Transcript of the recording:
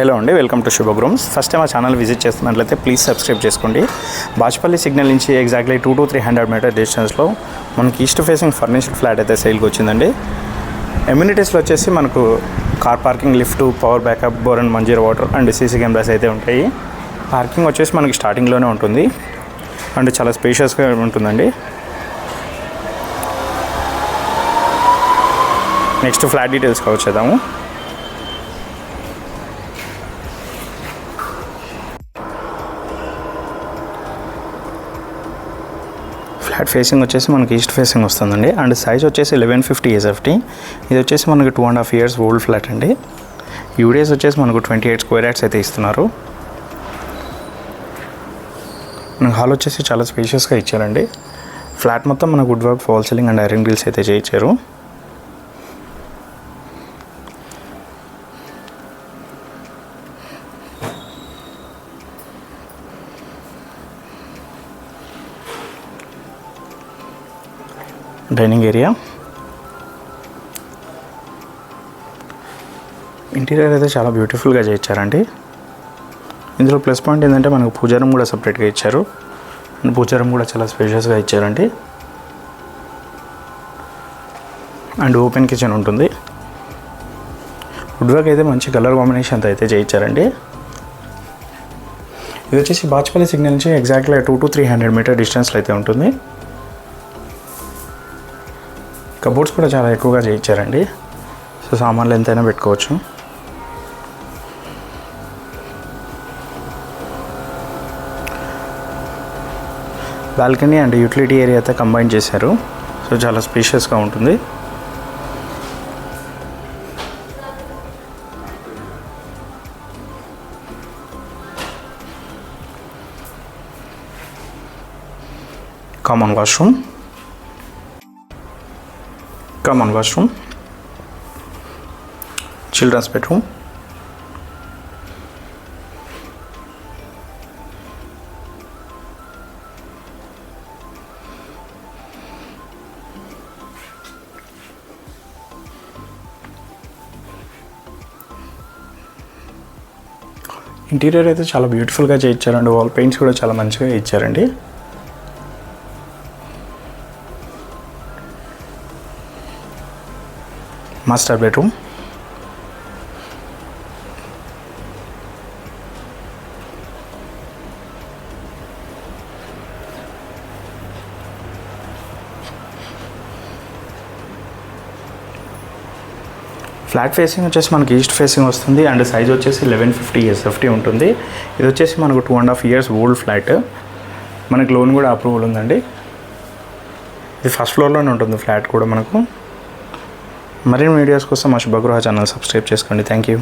Hello అండి, welcome to శుభగృహ్స్. First time ఆ channel visit చేస్తున్నట్లయితే ప్లీజ్ సబ్స్క్రైబ్ చేసుకోండి. బాచ్పల్లి సిగ్నల్ నుంచి ఎగ్జాక్ట్లీ 200 to 300 మీటర్ డిస్టెన్స్లో మనకి ఈస్ట్ ఫేసింగ్ ఫర్నిష్డ్ ఫ్లాట్ అయితే సేల్కి వచ్చిందండి. ఎమ్యూనిటీస్లో వచ్చేసి మనకు car parking, lift, power backup, bore and Manjira water and CC cameras అయితే ఉంటాయి. పార్కింగ్ వచ్చేసి మనకి స్టార్టింగ్లోనే ఉంటుంది అండ్ చాలా స్పేషియస్గా ఉంటుందండి. నెక్స్ట్ ఫ్లాట్ డీటెయిల్స్కి వచ్చేద్దాము. ఫ్లాట్ ఫేసింగ్ వచ్చేసి మనకి ఈస్ట్ ఫేసింగ్ వస్తుందండి అండ్ సైజ్ వచ్చేసి 1150 SFT. ఇది వచ్చేసి మనకి 2.5 years ఓల్డ్ ఫ్లాట్ అండి. యూడిఎస్ వచ్చేసి మనకు 28 square yards అయితే ఇస్తున్నారు. మనకు హాల్ వచ్చేసి చాలా స్పేషియస్గా ఇచ్చారండి. ఫ్లాట్ మొత్తం మనకు wood work, fall ceiling and iron grills అయితే చేయించారు. డైనింగ్ ఏరియా, ఇంటీరియర్ అయితే చాలా బ్యూటిఫుల్గా చేయించారండి. ఇందులో ప్లస్ పాయింట్ ఏంటంటే మనకు పూజా రూమ్ కూడా సపరేట్గా ఇచ్చారు అండ్ పూజా రూమ్ కూడా చాలా స్పేషియస్గా ఇచ్చారండి. అండ్ ఓపెన్ కిచెన్ ఉంటుంది. వుడ్ వర్క్ అయితే మంచి కలర్ కాంబినేషన్తో అయితే చేయించారండి. ఇది వచ్చేసి బాచ్పల్లి సిగ్నల్ నుంచి ఎగ్జాక్ట్గా 200 to 300 మీటర్ డిస్టెన్స్లో అయితే ఉంటుంది. కబోర్డ్స్ కూడా చాలా ఎక్కువగా చేయించారండి. సో సామాన్లు ఎంతైనా పెట్టుకోవచ్చు. బాల్కనీ అండ్ యూటిలిటీ ఏరియా అయితే కంబైన్ చేశారు. సో చాలా స్పేషియస్గా ఉంటుంది. Common washroom, children's bedroom, interior అయితే చాలా బ్యూటిఫుల్గా చేయించారండి. వాల్ పెయింట్స్ కూడా చాలా మంచిగా ఇచ్చారండి. మాస్టర్ బెడ్రూమ్, ఫ్లాట్ ఫేసింగ్ వచ్చేసి మనకి ఈస్ట్ ఫేసింగ్ వస్తుంది అండ్ సైజ్ వచ్చేసి 1150 SFT ఉంటుంది. ఇది వచ్చేసి మనకు 2.5 years ఓల్డ్ ఫ్లాట్. మనకి లోన్ కూడా అప్రూవల్ ఉందండి. ఇది ఫస్ట్ ఫ్లోర్లోనే ఉంటుంది ఫ్లాట్ కూడా మనకు. మరిన్ని వీడియోస్ కోసం మా శుభగృహ ఛానల్ సబ్స్క్రైబ్ చేసుకోండి. Thank you.